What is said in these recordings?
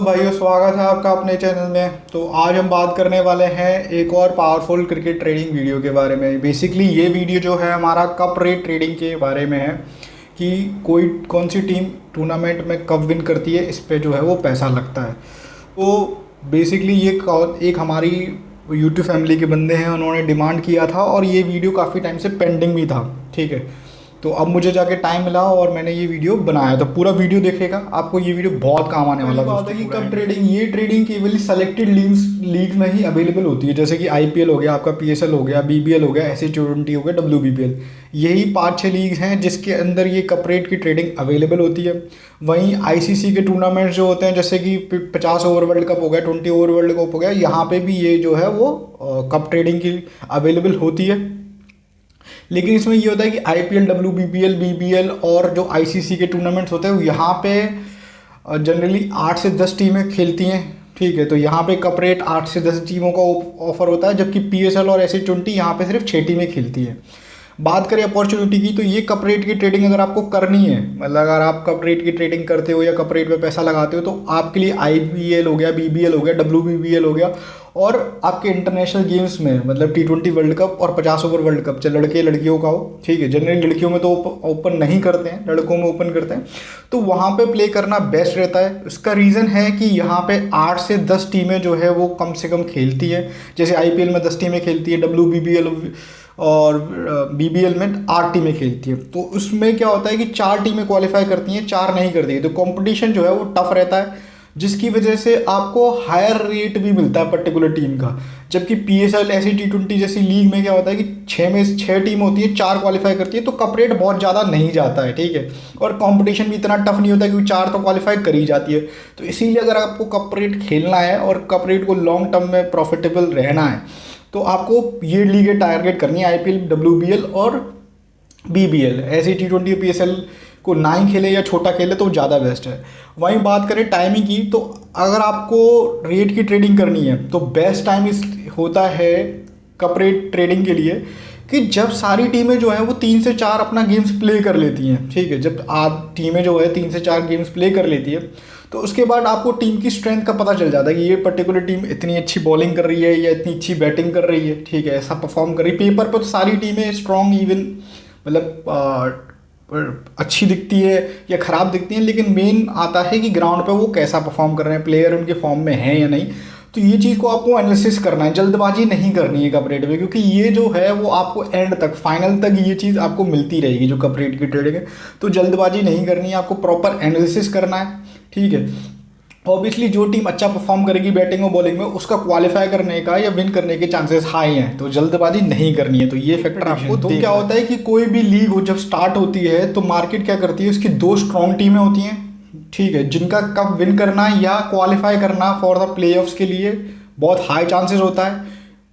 भाइयों, स्वागत है आपका अपने चैनल में। तो आज हम बात करने वाले हैं एक और पावरफुल क्रिकेट ट्रेडिंग वीडियो के बारे में। बेसिकली ये वीडियो जो है हमारा कप रेट ट्रेडिंग के बारे में है कि कोई कौन सी टीम टूर्नामेंट में कब विन करती है, इस पे जो है वो पैसा लगता है। तो बेसिकली ये एक हमारी यूट्यूब फैमिली के बंदे हैं, उन्होंने डिमांड किया था और ये वीडियो काफ़ी टाइम से पेंडिंग भी था। ठीक है, तो अब मुझे जाके टाइम मिला और मैंने ये वीडियो बनाया। तो पूरा वीडियो देखिएगा, आपको ये वीडियो बहुत काम आने वाला है। बात है कि कब ट्रेडिंग, ये ट्रेडिंग केवल सेलेक्टेड लीग में ही अवेलेबल होती है, जैसे कि आईपीएल हो गया, आपका पीएसएल हो गया, बीबीएल हो गया, ऐसे T20 हो गया, डब्ल्यूबीपीएल। यही 5-6 लीग हैं जिसके अंदर ये कप रेट की ट्रेडिंग अवेलेबल होती है। वहीं आईसीसी के टूर्नामेंट्स जो होते हैं, जैसे कि 50 ओवर वर्ल्ड कप हो गया, 20 ओवर वर्ल्ड कप हो गया, यहाँ पे भी ये जो है वो कप ट्रेडिंग की अवेलेबल होती है। लेकिन इसमें ये होता है कि आईपीएल, डब्ल्यूबीपीएल, बीबीएल और जो आईसीसी के टूर्नामेंट्स होते हैं यहाँ पे जनरली 8 से 10 टीमें खेलती हैं। ठीक है, तो यहाँ पे कप रेट 8 से 10 टीमों का ऑफर होता है, जबकि पीएसएल और ऐसे 20 यहाँ पे सिर्फ 6 टीमें खेलती हैं। बात करें अपॉर्चुनिटी की, तो ये कप रेट की ट्रेडिंग अगर आपको करनी है, मतलब अगर आप कप रेट की ट्रेडिंग करते हो या कप रेट पे पैसा लगाते हो, तो आपके लिए आईपीएल हो गया, बीबीएल हो गया, डब्ल्यूबीपीएल हो गया, और आपके इंटरनेशनल गेम्स में मतलब T20 वर्ल्ड कप और 50 ओवर वर्ल्ड कप, चाहे लड़के लड़कियों का हो। ठीक है, जनरली लड़कियों में तो ओपन नहीं करते हैं, लड़कों में ओपन करते हैं। तो वहाँ पे प्ले करना बेस्ट रहता है। उसका रीज़न है कि यहाँ पे 8 से 10 टीमें जो है वो कम से कम खेलती हैं। जैसे आईपीएल में 10 टीमें खेलती हैं, डब्ल्यूबीपीएल और बीबीएल में 8 टीमें खेलती हैं। तो उसमें क्या होता है कि 4 टीमें क्वालिफाई करती हैं, 4 नहीं करती है। तो कंपटीशन जो है वो टफ रहता है, जिसकी वजह से आपको हायर रेट भी मिलता है पर्टिकुलर टीम का। जबकि पीएसएल ऐसी T20 जैसी लीग में क्या होता है कि 6 में 6 टीम होती है, 4 क्वालिफाई करती है, तो कप रेट बहुत ज़्यादा नहीं जाता है। ठीक है, और कंपटीशन भी इतना टफ नहीं होता क्योंकि 4 तो क्वालिफाई कर ही जाती है। तो इसीलिए अगर आपको कप रेट खेलना है और कप रेट को लॉन्ग टर्म में प्रॉफिटेबल रहना है, तो आपको ये लीगें टारगेट करनी है, आईपीएल, डब्ल्यूबीएल और बीबीएल। ऐसे T20 पीएसएल को ना ही खेले या छोटा खेले तो ज़्यादा बेस्ट है। वहीं बात करें टाइमिंग की, तो अगर आपको रेट की ट्रेडिंग करनी है तो बेस्ट टाइम इस होता है कप रेट ट्रेडिंग के लिए कि जब सारी टीमें जो हैं वो 3 से 4 अपना गेम्स प्ले कर लेती हैं। ठीक है, जब आप टीमें जो है 3 से 4 गेम्स प्ले कर लेती है, तो उसके बाद आपको टीम की स्ट्रेंथ का पता चल जाता है कि ये पर्टिकुलर टीम इतनी अच्छी बॉलिंग कर रही है या इतनी अच्छी बैटिंग कर रही है। ठीक है, ऐसा परफॉर्म कर रही है। पेपर पर तो सारी टीमें स्ट्रॉन्ग, इवन मतलब अच्छी दिखती है या ख़राब दिखती हैं, लेकिन मेन आता है कि ग्राउंड पे वो कैसा परफॉर्म कर रहे हैं, प्लेयर उनके फॉर्म में हैं या नहीं। तो ये चीज़ को आपको एनालिसिस करना है, जल्दबाजी नहीं करनी है कप रेट में, क्योंकि ये जो है वो आपको एंड तक, फाइनल तक ये चीज़ आपको मिलती रहेगी जो कप रेट की ट्रेडिंग है। तो जल्दबाजी नहीं करनी है, आपको प्रॉपर एनालिसिस करना है। ठीक है, ऑब्वियसली जो टीम अच्छा परफॉर्म करेगी बैटिंग और बॉलिंग में, उसका क्वालिफाई करने का या विन करने के चांसेस हाई हैं। तो जल्दबाजी नहीं करनी है। तो ये फैक्टर आपको तो क्या होता है कि कोई भी लीग हो जब स्टार्ट होती है तो मार्केट क्या करती है, उसकी 2 स्ट्रॉन्ग टीमें होती हैं। ठीक है, जिनका कप विन करना या क्वालिफाई करना फॉर द प्लेऑफ्स के लिए बहुत हाई चांसेस होता है,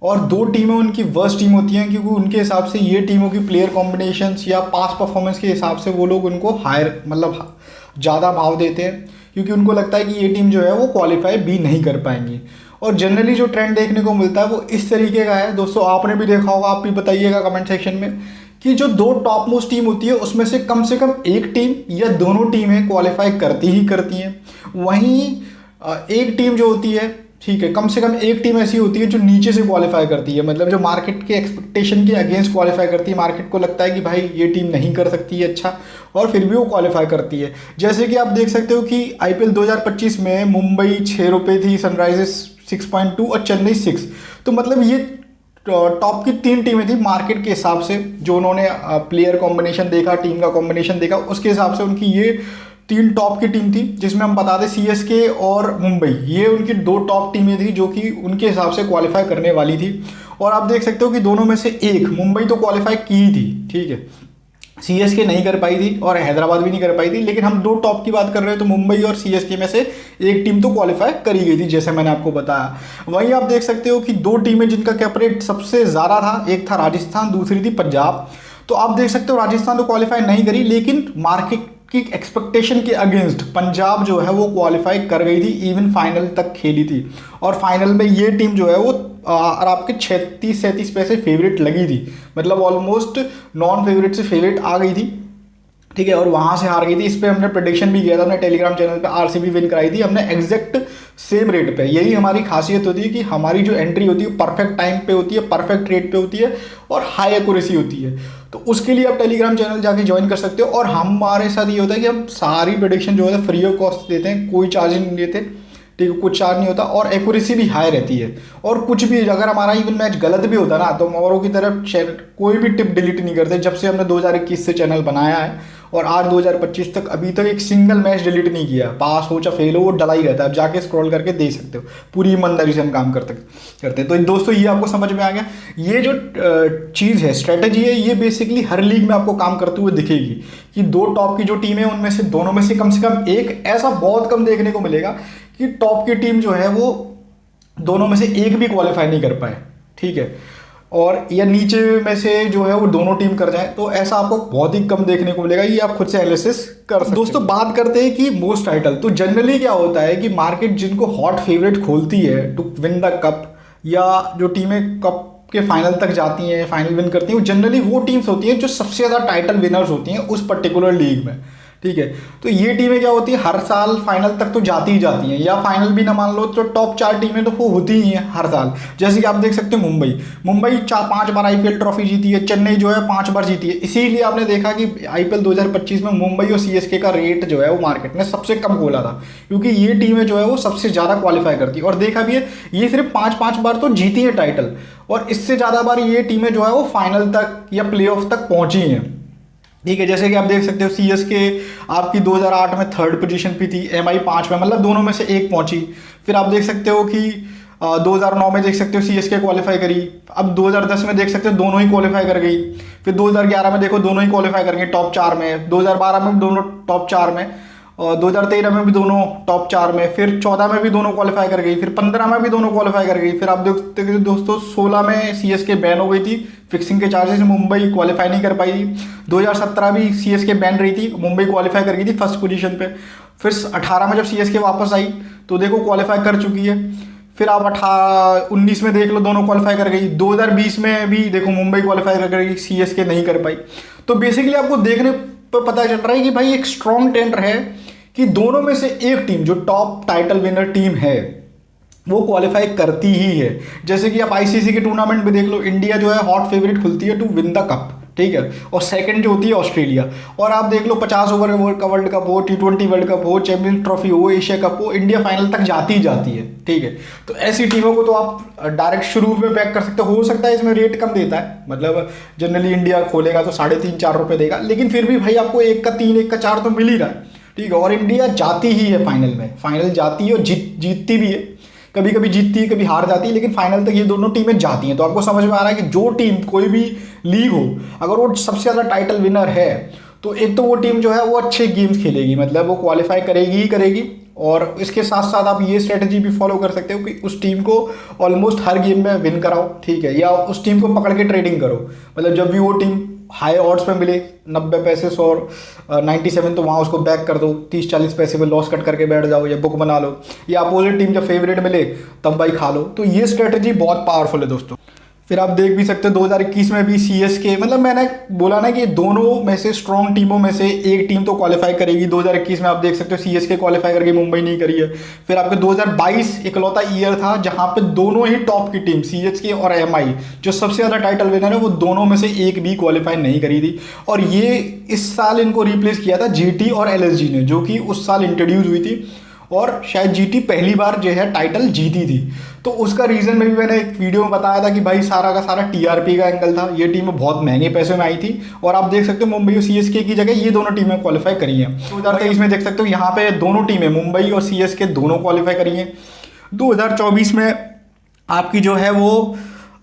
और 2 टीमें उनकी वर्स्ट टीम होती हैं, क्योंकि उनके हिसाब से ये टीमों की प्लेयर कॉम्बिनेशंस या पास परफॉर्मेंस के हिसाब से वो लोग उनको हायर मतलब ज़्यादा भाव देते हैं, क्योंकि उनको लगता है कि ये टीम जो है वो क्वालिफाई भी नहीं कर पाएंगी। और जनरली जो ट्रेंड देखने को मिलता है वो इस तरीके का है। दोस्तों, आपने भी देखा होगा, आप भी बताइएगा कमेंट सेक्शन में, कि जो 2 टॉप मोस्ट टीम होती है उसमें से कम एक टीम या दोनों टीमें क्वालिफाई करती ही करती हैं। वहीं एक टीम जो होती है, ठीक है, कम से कम एक टीम ऐसी होती है जो नीचे से क्वालिफाई करती है, मतलब जो मार्केट के एक्सपेक्टेशन के अगेंस्ट क्वालिफाई करती है। मार्केट को लगता है कि भाई ये टीम नहीं कर सकती है अच्छा, और फिर भी वो क्वालिफाई करती है। जैसे कि आप देख सकते हो कि आईपीएल 2025 में मुंबई 6 रुपये थी, सनराइजर्स 6.2 और चेन्नई 6। तो मतलब ये टॉप की 3 टीमें थी मार्केट के हिसाब से, जो उन्होंने प्लेयर कॉम्बिनेशन देखा, टीम का कॉम्बिनेशन देखा, उसके हिसाब से उनकी ये 3 टॉप की टीम थी। जिसमें हम बता दें सीएसके और मुंबई, ये उनकी 2 टॉप टीमें थी जो कि उनके हिसाब से क्वालिफाई करने वाली थी। और आप देख सकते हो कि दोनों में से एक, मुंबई तो क्वालिफाई की ही थी, ठीक है, सीएसके नहीं कर पाई थी और हैदराबाद भी नहीं कर पाई थी। लेकिन हम 2 टॉप की बात कर रहे हैं, तो मुंबई और सीएसके में से एक टीम तो क्वालिफाई करी गई थी, जैसे मैंने आपको बताया। वहीं आप देख सकते हो कि 2 टीमें जिनका कैप रेट सबसे ज़्यादा था, एक था राजस्थान, दूसरी थी पंजाब। तो आप देख सकते हो राजस्थान तो क्वालिफाई नहीं करी, लेकिन मार्केट की एक्सपेक्टेशन के अगेंस्ट पंजाब जो है वो क्वालिफाई कर गई थी, इवन फाइनल तक खेली थी। और फाइनल में ये टीम जो है वो और आपके 36-37 पैसे फेवरेट लगी थी, मतलब ऑलमोस्ट नॉन फेवरेट से फेवरेट आ गई थी। ठीक है, और वहाँ से हार गई थी। इस पे हमने प्रेडिक्शन भी किया था अपने टेलीग्राम चैनल पे, आरसीबी विन कराई थी हमने एग्जैक्ट सेम रेट पे। यही हमारी खासियत होती है कि हमारी जो एंट्री होती है परफेक्ट टाइम पे होती है, परफेक्ट रेट पे होती है और हाई एक्यूरेसी होती है। तो उसके लिए आप टेलीग्राम चैनल जाके ज्वाइन कर सकते हो। और हमारे साथ ये होता है कि हम सारी प्रेडिक्शन जो है फ्री ऑफ कॉस्ट देते हैं, कोई चार्ज नहीं लेते, ठीक है, कुछ चार्ज नहीं होता और एक्यूरेसी भी हाई रहती है। और कुछ भी अगर हमारा इवन मैच गलत भी होता ना तो हम औरों की तरफ कोई भी टिप डिलीट नहीं करते। जब से हमने 2021 से चैनल बनाया है और आज 2025 तक अभी तक एक सिंगल मैच डिलीट नहीं किया, पास हो चाहे फेल हो वो डला ही रहता है। आप जाके स्क्रॉल करके देख सकते हो, पूरी ईमानदारी से हम काम करते हैं। तो दोस्तों ये आपको समझ में आ गया। ये जो चीज़ है, स्ट्रेटेजी है, ये बेसिकली हर लीग में आपको काम करते हुए दिखेगी कि दो टॉप की जो टीम है उनमें से दोनों में से कम एक, ऐसा बहुत कम देखने को मिलेगा कि टॉप की टीम जो है वो दोनों में से एक भी क्वालिफाई नहीं कर पाए, ठीक है, और या नीचे में से जो है वो दोनों टीम कर जाए। तो ऐसा आपको बहुत ही कम देखने को मिलेगा, ये आप खुद से एनालिसिस कर सकते हैं। दोस्तों बात करते हैं कि मोस्ट टाइटल, तो जनरली क्या होता है कि मार्केट जिनको हॉट फेवरेट खोलती है टू विन द कप, या जो टीमें कप के फाइनल तक जाती हैं, फाइनल विन करती हैं, वो जनरली वो टीम्स होती हैं जो सबसे ज़्यादा टाइटल विनर्स होती हैं उस पर्टिकुलर लीग में, ठीक है। तो ये टीमें क्या होती है, हर साल फाइनल तक तो जाती ही जाती हैं, या फाइनल भी ना मान लो तो टॉप 4 टीमें तो वो होती ही हैं हर साल। जैसे कि आप देख सकते हो मुंबई 5 बार आईपीएल ट्रॉफी जीती है, चेन्नई जो है 5 बार जीती है। इसीलिए आपने देखा कि आईपीएल 2025 में मुंबई और सीएसके का रेट जो है वो मार्केट ने सबसे कम बोला था, क्योंकि ये टीमें जो है वो सबसे ज़्यादा क्वालिफाई करती है। और देखा भी है, ये सिर्फ 5 बार तो जीती है टाइटल, और इससे ज़्यादा बार ये टीमें जो है वो फाइनल तक या प्ले ऑफ तक पहुंची हैं, ठीक है। जैसे कि आप देख सकते हो सीएसके आपकी 2008 में 3rd पोजीशन पे थी, एमआई 5 में, मतलब दोनों में से एक पहुंची। फिर आप देख सकते हो कि 2009 में देख सकते हो सीएसके क्वालिफाई करी। अब 2010 में देख सकते हो दोनों ही क्वालिफाई कर गई। फिर 2011 में देखो दोनों ही क्वालिफाई कर गई टॉप 4 में, 2012 में भी दोनों टॉप 4 में, और 2013 में भी दोनों टॉप 4 में, फिर 14 में भी दोनों क्वालिफाई कर गई, फिर 15 में भी दोनों क्वालिफाई कर गई। फिर आप देखते हो दोस्तों 16 में सीएसके बैन हो गई थी फिक्सिंग के चार्जेस से, मुंबई क्वालिफाई नहीं कर पाई। 2017 भी सीएसके बैन रही थी, मुंबई क्वालिफाई कर गई थी फर्स्ट पोजीशन पे। फिर 18 में जब सीएसके वापस आई तो देखो क्वालिफाई कर चुकी है। फिर आप 19 में देख लो दोनों क्वालिफाई कर गई। 2020 में भी देखो मुंबई क्वालिफाई कर गई, सीएसके नहीं कर पाई। तो बेसिकली आपको देखने पर पता चल रहा है कि भाई एक स्ट्रॉन्ग ट्रेंड है कि दोनों में से एक टीम जो टॉप टाइटल विनर टीम है वो क्वालिफाई करती ही है। जैसे कि आप आईसीसी के टूर्नामेंट में देख लो, इंडिया जो है हॉट फेवरेट खुलती है टू विन द कप, ठीक है, और सेकंड जो होती है ऑस्ट्रेलिया। और आप देख लो 50 ओवर का वर्ल्ड कप हो, T20 वर्ल्ड कप हो, चैंपियंस ट्रॉफी हो, एशिया कप हो, इंडिया फाइनल तक जाती ही जाती है, ठीक है। तो ऐसी टीमों को तो आप डायरेक्ट शुरू में बैक कर सकते हो सकता है इसमें रेट कम देता है, मतलब जनरली इंडिया खोलेगा तो 3.5-4 रुपये देगा, लेकिन फिर भी भाई आपको 1 का 3 1 का 4 तो मिल ही रहा है, ठीक है। और इंडिया जाती ही है फाइनल में, फाइनल जाती है और जीतती भी है, कभी कभी जीतती है कभी हार जाती है, लेकिन फाइनल तक ये दोनों टीमें जाती हैं। तो आपको समझ में आ रहा है कि जो टीम कोई भी लीग हो अगर वो सबसे ज़्यादा टाइटल विनर है तो एक तो वो टीम जो है वो अच्छे गेम्स खेलेगी, मतलब वो क्वालिफाई करेगी ही करेगी। और इसके साथ साथ आप ये स्ट्रेटजी भी फॉलो कर सकते हो कि उस टीम को ऑलमोस्ट हर गेम में विन कराओ, ठीक है, या उस टीम को पकड़ के ट्रेडिंग करो, मतलब जब भी वो टीम हाई ऑड्स पे मिले 90 पैसे 100 97 तो वहाँ उसको बैक कर दो, 30-40 पैसे में लॉस कट करके बैठ जाओ या बुक बना लो, या अपोजिट टीम जब फेवरेट मिले तब भाई खा लो। तो ये स्ट्रेटजी बहुत पावरफुल है दोस्तों। फिर आप देख भी सकते हो 2021 में भी सीएसके, मतलब मैंने बोला ना कि दोनों में से स्ट्रॉन्ग टीमों में से एक टीम तो क्वालिफाई करेगी। 2021 में आप देख सकते हो सीएसके क्वालिफाई करके मुंबई नहीं करी है। फिर आपके 2022 इकलौता ईयर था जहां पे दोनों ही टॉप की टीम सीएसके और एमआई जो सबसे ज़्यादा टाइटल विनर है वो दोनों में से एक भी क्वालिफाई नहीं करी थी। और ये इस साल इनको रिप्लेस किया था जीटी और एलएसजी ने, जो कि उस साल इंट्रोड्यूस हुई थी और शायद जीटी पहली बार जो है टाइटल जीती थी। तो उसका रीज़न में भी मैंने एक वीडियो में बताया था कि भाई सारा का सारा टीआरपी का एंगल था, ये टीमें बहुत महंगे पैसे में आई थी। और आप देख सकते हो मुंबई और सीएसके की जगह ये दोनों टीमें क्वालिफाई करी हैं। 2023 में देख सकते हो यहाँ पे दोनों टीमें मुंबई और सीएसके दोनों क्वालिफाई करी हैं। 2024 में आपकी जो है वो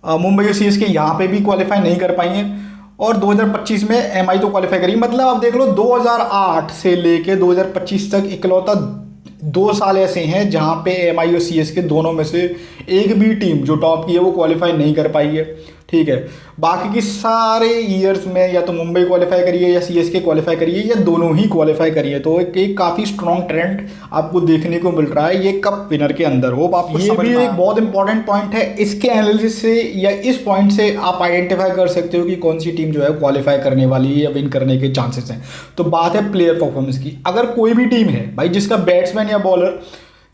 मुंबई और सीएसके यहाँ पे भी क्वालिफाई नहीं कर पाई हैं। और 2025 में एमआई तो क्वालिफाई करी, मतलब आप देख लो 2008 से लेके 2025 तक इकलौता 2 साल ऐसे हैं जहां पे एमआई और सीएसके दोनों में से एक भी टीम जो टॉप की है वो क्वालिफाई नहीं कर पाई है। ठीक है। बाकी की सारे ईयर्स में या तो मुंबई क्वालिफाई करी है या सीएसके क्वालिफाई करी है या दोनों ही क्वालिफाई करी है। तो एक काफ़ी स्ट्रॉन्ग ट्रेंड आपको देखने को मिल रहा है ये कप विनर के अंदर। होप आपको ये भी एक बहुत इंपॉर्टेंट पॉइंट है। इसके एनालिसिस से या इस पॉइंट से आप आइडेंटिफाई कर सकते हो कि कौन सी टीम जो है क्वालिफाई करने वाली है या विन करने के चांसेस हैं। तो बात है प्लेयर परफॉर्मेंस की। अगर कोई भी टीम है भाई जिसका बैट्समैन या बॉलर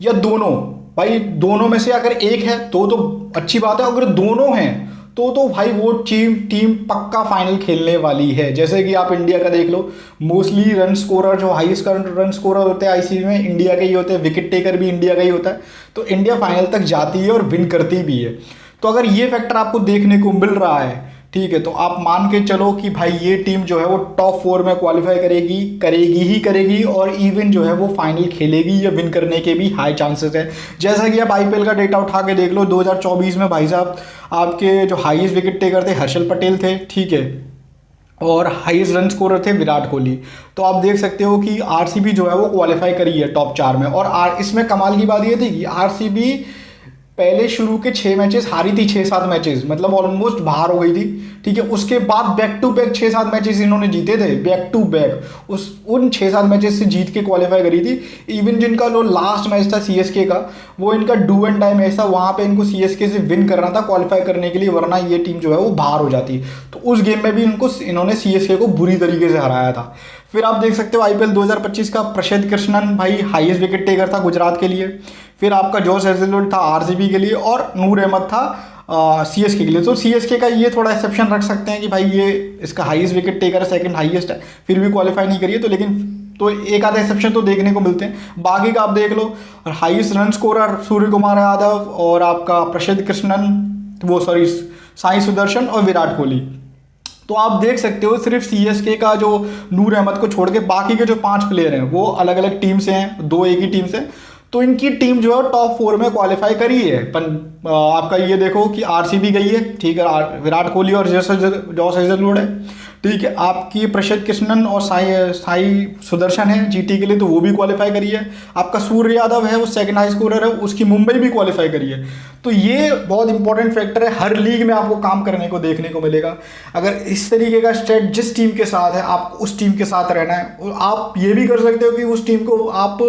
या दोनों, भाई दोनों में से अगर एक है तो अच्छी बात है। अगर दोनों हैं तो भाई वो टीम पक्का फाइनल खेलने वाली है। जैसे कि आप इंडिया का देख लो, मोस्टली रन स्कोरर जो हाईएस्ट रन स्कोरर होते हैं आईसीसी में इंडिया के ही होते हैं, विकेट टेकर भी इंडिया का ही होता है। तो इंडिया फाइनल तक जाती है और विन करती भी है। तो अगर ये फैक्टर आपको देखने को मिल रहा है, ठीक है, तो आप मान के चलो कि भाई ये टीम जो है वो टॉप 4 में क्वालिफाई करेगी और इवन जो है वो फाइनल खेलेगी या विन करने के भी हाई चांसेस है। जैसा कि आप आईपीएल का डेटा उठा के देख लो, 2024 में भाई साहब आपके जो हाईएस्ट विकेट टेकर थे हर्षल पटेल थे, ठीक है, और हाईएस्ट रन स्कोरर थे विराट कोहली। तो आप देख सकते हो कि आरसीबी जो है वो क्वालिफाई करी है टॉप 4 में। और इसमें कमाल की बात ये थी कि आरसीबी पहले शुरू के 6 मैचेस हारी थी, 6-7 मैचेस, मतलब ऑलमोस्ट बाहर हो गई थी, ठीक है। उसके बाद बैक टू बैक 6-7 मैचेस इन्होंने जीते थे, बैक टू बैक उन 6-7 मैचेस से जीत के क्वालिफाई करी थी। इवन जिनका जो लास्ट मैच था सीएसके का, वो इनका डू एंड डाई मैच था, वहाँ पे इनको सीएसके से विन करना था क्वालिफाई करने के लिए, वरना ये टीम जो है वो बाहर हो जाती। तो उस गेम में भी इन्होंने सीएसके को बुरी तरीके से हराया था। फिर आप देख सकते हो आईपीएल 2025 का प्रसिद्ध कृष्णन भाई हाईएस्ट विकेट टेकर था गुजरात के लिए। फिर आपका जॉस हेजलवुड था आरसीबी के लिए और नूर अहमद था सीएसके के लिए। तो सीएसके का ये थोड़ा एक्सेप्शन रख सकते हैं कि भाई ये इसका हाईएस्ट विकेट टेकर है, सेकंड हाईएस्ट है, फिर भी क्वालिफाई नहीं करिए। तो लेकिन तो एक आधा एक्सेप्शन तो देखने को मिलते हैं। बाकी का आप देख लो, highest run scorer Surya Kumar Yadav और आपका प्रसिद्ध कृष्णन साई सुदर्शन और विराट कोहली। तो आप देख सकते हो सिर्फ सीएसके का जो नूर अहमद को छोड़ के बाकी के जो 5 प्लेयर हैं वो अलग अलग टीम से हैं, 2 एक ही टीम से। तो इनकी टीम जो है टॉप 4 में क्वालिफाई करी है। आपका ये देखो कि आरसीबी गई है, ठीक है, विराट कोहली और जॉस हेजलवुड है, ठीक है। आपकी प्रसिद्ध कृष्णन और साई सुदर्शन है जीटी के लिए, तो वो भी क्वालिफाई करी है। आपका सूर्य यादव है वो सेकंड हाई स्कोरर है, उसकी मुंबई भी क्वालिफाई करी है। तो ये बहुत इंपॉर्टेंट फैक्टर है, हर लीग में आपको काम करने को देखने को मिलेगा। अगर इस तरीके का स्टेट जिस टीम के साथ है आप उस टीम के साथ रहना है। और आप ये भी कर सकते हो कि उस टीम को आप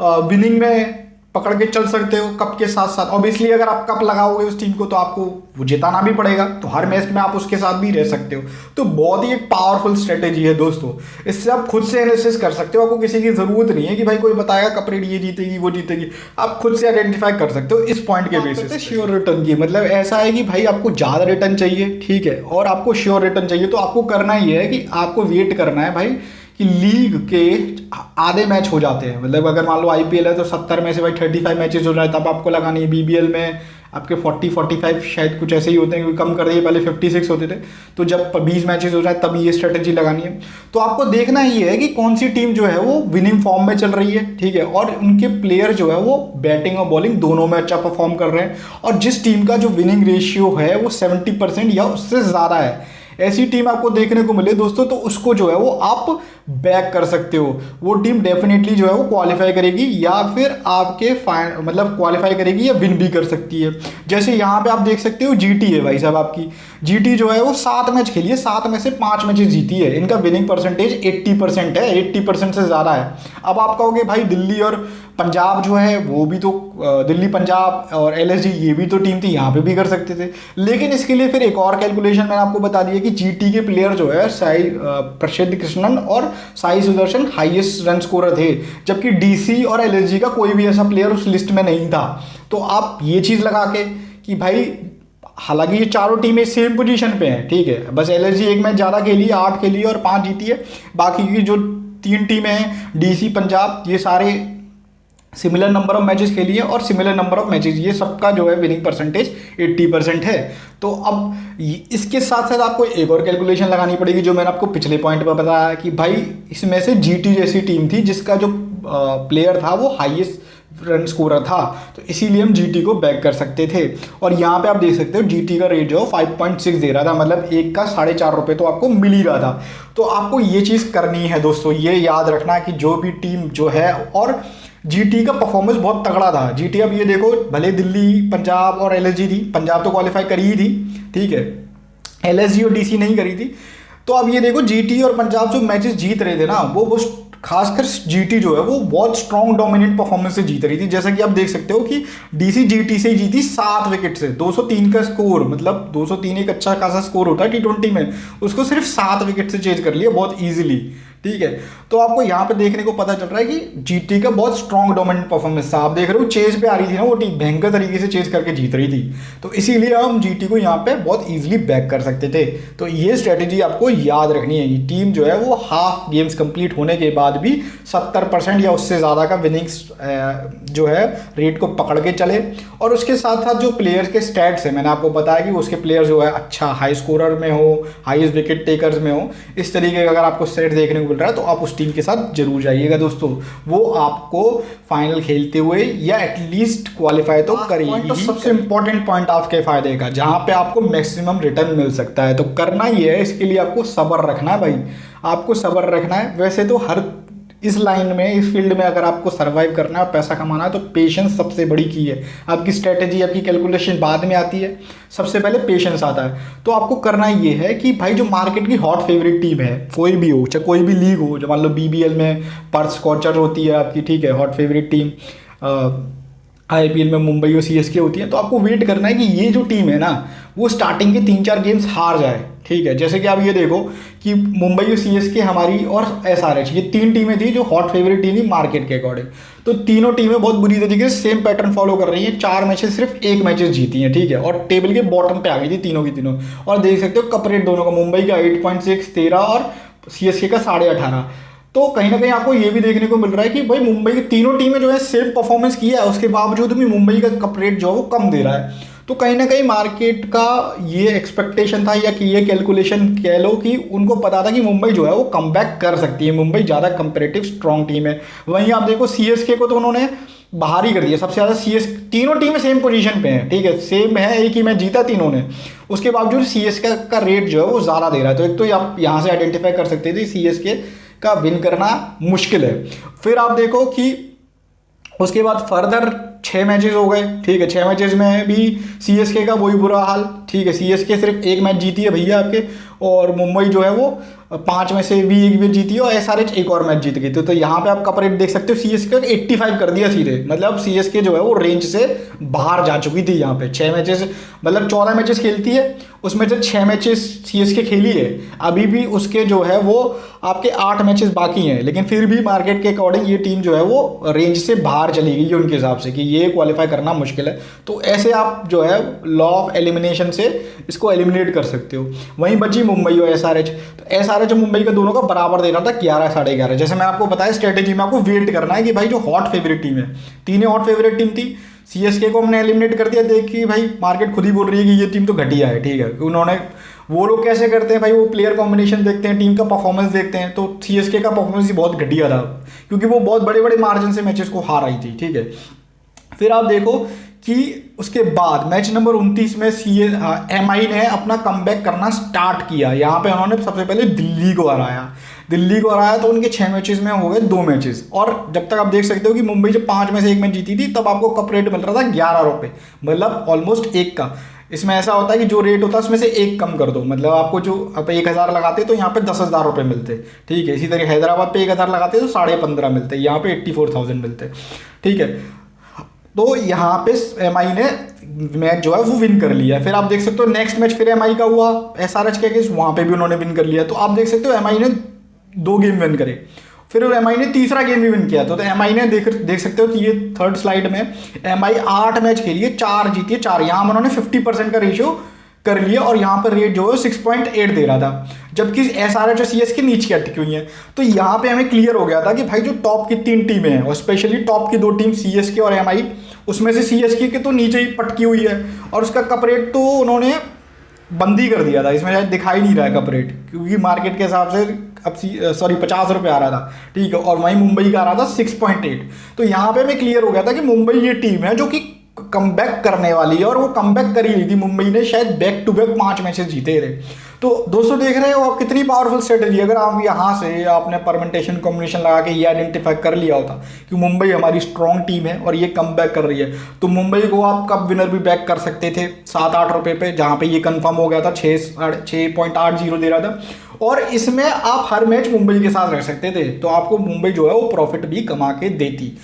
विनिंग में पकड़ के चल सकते हो कप के साथ साथ। ऑब्वियसली अगर आप कप लगाओगे उस टीम को तो आपको वो जिताना भी पड़ेगा, तो हर मैच में आप उसके साथ भी रह सकते हो। तो बहुत ही एक पावरफुल स्ट्रेटेजी है दोस्तों, इससे आप खुद से एनालिसिस कर सकते हो। आपको किसी की जरूरत नहीं है कि भाई कोई बताएगा कप रेट ये जीतेगी वो जीतेगी, आप खुद से आइडेंटिफाई कर सकते हो इस पॉइंट के बेसिस पे। श्योर रिटर्न की मतलब ऐसा है कि भाई आपको ज़्यादा रिटर्न चाहिए, ठीक है, और आपको श्योर रिटर्न चाहिए, तो आपको करना ही है कि आपको वेट करना है भाई कि लीग के आधे मैच हो जाते हैं। मतलब अगर मान लो आईपीएल है तो 70 में से भाई 35 मैचेस हो रहा है, तब आपको लगानी है। बीबीएल में आपके 40-45 शायद कुछ ऐसे ही होते हैं, क्योंकि कम कर दिए, पहले 56 होते थे। तो जब 20 मैचेस हो जाए तब ये स्ट्रेटेजी लगानी है। तो आपको देखना ही है कि कौन सी टीम जो है वो विनिंग फॉर्म में चल रही है, ठीक है, और उनके प्लेयर जो है वो बैटिंग और बॉलिंग दोनों में अच्छा परफॉर्म कर रहे हैं। और जिस टीम का जो विनिंग रेशियो है वो 70% या उससे ज़्यादा है, ऐसी टीम आपको देखने को मिले दोस्तों, तो उसको जो है वो आप बैक कर सकते हो। वो टीम डेफिनेटली जो है वो क्वालिफाई करेगी या फिर आपके मतलब क्वालिफाई करेगी या विन भी कर सकती है। जैसे यहाँ पे आप देख सकते हो जीटी है भाई साहब, आपकी जीटी जो है वो 7 मैच खेली है, 7 में से 5 मैचेस जीती है। इनका विनिंग परसेंटेज 80% है, 80% से ज़्यादा है। अब आप कहोगे भाई दिल्ली और पंजाब जो है वो भी तो दिल्ली पंजाब और एलएसजी ये भी तो टीम थी, यहाँ पे भी कर सकते थे। लेकिन इसके लिए फिर एक और कैलकुलेशन मैंने आपको बता दी है कि जीटी के प्लेयर जो है प्रसिद्ध कृष्णन और Sai Sudarshan highest run scorer थे, जबकि डीसी और एलएसजी का कोई भी ऐसा प्लेयर उस लिस्ट में नहीं था। तो आप ये चीज़ लगा के कि भाई हालांकि ये चारों टीमें सेम पोजीशन पे हैं, ठीक है, बस एलएसजी एक मैच ज़्यादा खेली है, 8 खेली है और 5 जीती है। बाकी की जो 3 टीमें हैं डीसी पंजाब, ये सारे सिमिलर नंबर ऑफ मैचेस खेली है और सिमिलर नंबर ऑफ मैचेस, ये सबका जो है विनिंग परसेंटेज 80% है। तो अब इसके साथ साथ आपको एक और कैलकुलेशन लगानी पड़ेगी, जो मैंने आपको पिछले पॉइंट पर बताया कि भाई इसमें से जीटी जैसी टीम थी जिसका जो प्लेयर था वो हाईएस्ट रन स्कोरर था, तो इसीलिए हम जीटी को बैक कर सकते थे। और यहाँ पे आप देख सकते हो जीटी का रेट जो 5.6 दे रहा था, मतलब एक का 4.5 रुपये तो आपको मिल ही रहा था। तो आपको ये चीज़ करनी है दोस्तों, ये याद रखना कि जो भी टीम जो है, और जीटी का परफॉर्मेंस बहुत तगड़ा था। जीटी अब ये देखो, भले दिल्ली पंजाब और एलएसजी थी, पंजाब तो क्वालिफाई करी ही थी, ठीक है, LSG और DC नहीं करी थी। तो अब ये देखो GT और पंजाब जो मैचेस जीत रहे थे ना, वो खासकर GT जो है वो बहुत स्ट्रॉन्ग डोमिनेंट परफॉर्मेंस से जीत रही थी। जैसा कि आप देख सकते हो कि DC GT से ही जीती 7 विकेट से, 203 का स्कोर, मतलब 203 एक अच्छा खासा स्कोर होता है T20 में, उसको सिर्फ 7 विकेट से चेज कर लिया बहुत ईजिली। ठीक है, तो आपको यहाँ पे देखने को पता चल रहा है कि GT का बहुत स्ट्रॉन्ग डोमिनेंट परफॉर्मेंस था। आप देख रहे हो चेज पे आ रही थी ना वो टीम, भयंकर तरीके से चेज करके जीत रही थी, तो इसीलिए हम GT को यहाँ पे बहुत इजीली बैक कर सकते थे। तो ये स्ट्रेटेजी आपको याद रखनी है। ये टीम जो है वो हाफ गेम्स कंप्लीट होने के बाद भी 70% या उससे ज़्यादा का विनिंग्स जो है रेट को पकड़ के चले। और उसके साथ साथ जो प्लेयर्स के स्टैट्स हैं, मैंने आपको बताया कि उसके प्लेयर जो है अच्छा हाई स्कोरर में हो, हाईएस्ट विकेट टेकर्स में हो, इस तरीके का अगर आपको स्टैट देखने को मिल रहा है तो आप उस टीम के साथ जरूर जाइएगा दोस्तों। वो आपको फाइनल खेलते हुए या एटलीस्ट क्वालिफाई तो करेगी। सबसे इंपॉर्टेंट पॉइंट आपके फायदे का, जहां पे आपको मैक्सिमम रिटर्न मिल सकता है, तो करना ही है, इसके लिए आपको सब्र रखना है भाई, आपको सब्र रखना है। वैसे तो हर इस लाइन में, इस फील्ड में अगर आपको सर्वाइव करना है और पैसा कमाना है तो पेशेंस सबसे बड़ी की है। आपकी स्ट्रेटेजी, आपकी कैलकुलेशन बाद में आती है, सबसे पहले पेशेंस आता है। तो आपको करना ये है कि भाई जो मार्केट की हॉट फेवरेट टीम है, कोई भी हो, चाहे कोई भी लीग हो, जो मान लो BBL में पर्थ स्कॉचर होती है आपकी, ठीक है, हॉट फेवरेट टीम, IPL में मुंबई और CSK होती है, तो आपको वेट करना है कि ये जो टीम है ना वो स्टार्टिंग के 3-4 गेम्स हार जाए। ठीक है, जैसे कि आप ये देखो कि मुंबई और CSK हमारी और SRH, ये 3 टीमें थी जो हॉट फेवरेट टीम थी मार्केट के अकॉर्डिंग। तो तीनों टीमें बहुत बुरी तरीके से सेम पैटर्न फॉलो कर रही हैं, 4 मैचेस सिर्फ 1 मैचेस जीती हैं। ठीक है, और टेबल के बॉटम पे आ गई थी तीनों की तीनों। और देख सकते हो कप रेट दोनों का, मुंबई का 8.6 13 और CSK का 18.5। तो कहीं ना कहीं आपको ये भी देखने को मिल रहा है कि भाई मुंबई की तीनों टीमें जो है सेम परफॉर्मेंस किया है, उसके बावजूद भी मुंबई का कप रेट जो है वो कम दे रहा है। तो कहीं ना कहीं मार्केट का ये एक्सपेक्टेशन था या कि ये कैलकुलेशन कह लो कि उनको पता था कि मुंबई जो है वो कमबैक कर सकती है, मुंबई ज़्यादा कंपेरेटिव स्ट्रॉन्ग टीम है। वहीं आप देखो CSK को तो उन्होंने बाहर ही कर दिया सबसे ज़्यादा। तीनों टीमें सेम पोजीशन पे हैं, ठीक है, सेम है, एक ही मैच जीता तीनों ने, उसके बावजूद CSK का रेट जो है वो ज़्यादा दे रहा है। तो एक तो आप यहाँ से आइडेंटिफाई कर सकते थे CSK का विन करना मुश्किल है। फिर आप देखो कि उसके बाद फर्दर 6 मैचेस हो गए। ठीक है, 6 मैचेस में भी CSK का वही बुरा हाल। ठीक है, CSK सिर्फ 1 मैच जीती है भैया आपके, और मुंबई जो है वो 5 में से भी 1 मैच जीती है, और SRH एक और मैच जीत गई। तो यहाँ पे आप कप रेट देख सकते हो, CSK का 85 कर दिया सीधे, मतलब CSK जो है वो रेंज से बाहर जा चुकी थी यहाँ पे। 6 मैचेस मतलब 14 मैचेस खेलती है, उसमें से 6 मैचेस CSK खेली है, अभी भी उसके जो है वो आपके 8 मैचेस बाकी हैं, लेकिन फिर भी मार्केट के अकॉर्डिंग ये टीम जो है वो रेंज से बाहर चली गई है उनके हिसाब से कि ये क्वालिफाई करना मुश्किल है। तो ऐसे आप जो है लॉ ऑफ एलिमिनेशन से इसको एलिमिनेट कर सकते हो। वहीं बची मुंबई और SRH, तो SRH और मुंबई का दोनों का बराबर दे रहा था 11 साढ़े 11। जैसे मैं आपको बताया स्ट्रेटेजी में आपको वेट करना है कि भाई जो हॉट फेवरेट टीम है, तीनों हॉट फेवरेट टीम थी, CSK को हमने एलिमिनेट कर दिया। देख कि भाई मार्केट खुद ही बोल रही है कि ये टीम तो घटिया है। ठीक है, उन्होंने, वो लोग कैसे करते हैं भाई, वो प्लेयर कॉम्बिनेशन देखते हैं, टीम का परफॉर्मेंस देखते हैं। तो CSK का परफॉर्मेंस ही बहुत घटिया था, क्योंकि वो बहुत बड़े बड़े मार्जिन से मैचेस को हार रही थी। ठीक है, फिर आप देखो कि उसके बाद मैच नंबर 29 में MI ने अपना कमबैक करना स्टार्ट किया। यहाँ पे उन्होंने सबसे पहले दिल्ली को हराया, तो उनके 6 मैचेस में हो गए 2 मैचेस। और जब तक आप देख सकते हो कि मुंबई जब 5 में से 1 मैच जीती थी, तब आपको कप रेट मिल रहा था 11 रुपये, मतलब ऑलमोस्ट 1 का। इसमें ऐसा होता है कि जो रेट होता है उसमें से 1 कम कर दो, मतलब आपको जो आप 1000 लगाते तो यहाँ पे 10,000 रुपये मिलते। ठीक है, इसी तरह हैदराबाद पे 1000 लगाते तो 15,500 मिलते, यहाँ पे 84,000 मिलते। ठीक है, तो यहाँ पे MI ने मैच जो है वो विन कर लिया। फिर आप देख सकते हो नेक्स्ट मैच फिर MI का हुआ SRH के अगेंस्ट, वहाँ पे भी उन्होंने विन कर लिया। तो आप देख सकते हो MI ने 2 गेम विन करे, फिर MI ने तीसरा गेम भी विन किया। तो MI ने देख सकते हो कि ये थर्ड स्लाइड में MI 8 मैच खेली है, 4 जीती है 4। यहाँ उन्होंने 50% का रेशियो कर लिया, और यहाँ पर रेट जो है 6.8 दे रहा था, जबकि SRH और CSK नीचे अटकी हुई हैं। तो यहाँ पे हमें क्लियर हो गया था कि भाई जो टॉप की 3 टीमें हैं, और स्पेशली टॉप की 2 टीम CSK और MI, उसमें से CSK के तो नीचे ही पटकी हुई है, और उसका कप रेट तो उन्होंने बंद ही कर दिया था, इसमें शायद दिखाई नहीं रहा है कप रेट, क्योंकि मार्केट के हिसाब से अब 50 रुपये आ रहा था। ठीक है, और वहीं मुंबई का आ रहा था 6.8। तो यहाँ पे हमें क्लियर हो गया था कि मुंबई ये टीम है जो कि कमबैक करने वाली है, और वो कमबैक करी हुई थी। मुंबई ने शायद बैक टू बैक 5 मैचेस जीते थे। तो दोस्तों देख रहे हो आप कितनी पावरफुल स्ट्रेटजी। अगर आप यहाँ से आपने परमेंटेशन कॉम्बिनेशन लगा के ये आइडेंटिफाई कर लिया होता कि मुंबई हमारी स्ट्रॉन्ग टीम है और ये कम बैक कर रही है, तो मुंबई को आप कप विनर भी बैक कर सकते थे 7-8 रुपये पे, जहाँ पे ये कंफर्म हो गया था 6.80 दे रहा था। और इसमें आप हर मैच मुंबई के साथ रख सकते थे, तो आपको मुंबई जो है वो प्रॉफिट भी कमा के देती।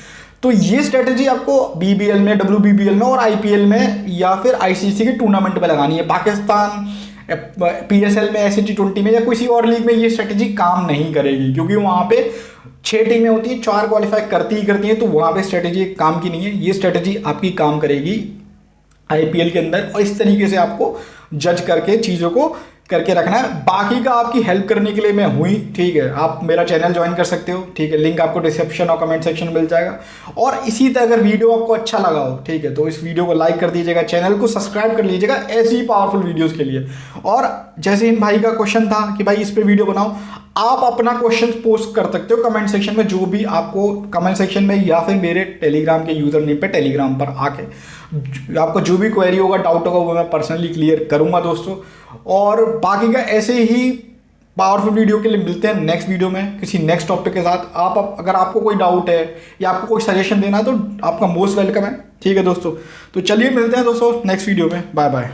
तो ये स्ट्रेटजी आपको बीबीएल में, WBBL में और आईपीएल में या फिर आईसीसी के टूर्नामेंट में लगानी है। पाकिस्तान PSL में, ऐसे T20 में या किसी और लीग में ये स्ट्रेटजी काम नहीं करेगी, क्योंकि वहाँ पे 6 टीमें होती हैं, 4 क्वालिफाई करती ही करती हैं, तो वहाँ पे स्ट्रेटजी काम की नहीं है। ये स्ट्रेटजी आपकी काम करेगी आईपीएल के अंदर, और इस तरीके से आपको जज करके चीज़ों को करके रखना है। बाकी का आपकी हेल्प करने के लिए मैं हुई, ठीक है। आप मेरा चैनल ज्वाइन कर सकते हो, ठीक है, लिंक आपको डिस्क्रिप्शन और कमेंट सेक्शन में मिल जाएगा। और इसी तरह अगर वीडियो आपको अच्छा लगा हो, ठीक है, तो इस वीडियो को लाइक कर दीजिएगा, चैनल को सब्सक्राइब कर लीजिएगा ऐसी ही पावरफुल वीडियोस के लिए। और जैसे इन भाई का क्वेश्चन था कि भाई इस पे वीडियो बनाओ, आप अपना क्वेश्चन पोस्ट कर सकते हो कमेंट सेक्शन में, जो भी आपको कमेंट सेक्शन में या फिर मेरे टेलीग्राम के यूजर नेम पे टेलीग्राम पर आके आपको जो भी क्वेरी होगा, डाउट होगा, वो मैं पर्सनली क्लियर करूंगा दोस्तों। और बाकी का ऐसे ही पावरफुल वीडियो के लिए मिलते हैं नेक्स्ट वीडियो में किसी नेक्स्ट टॉपिक के साथ। आप अगर आपको कोई डाउट है या आपको कोई सजेशन देना है तो आपका मोस्ट वेलकम है, ठीक है दोस्तों। तो चलिए मिलते हैं दोस्तों नेक्स्ट वीडियो में, बाय बाय।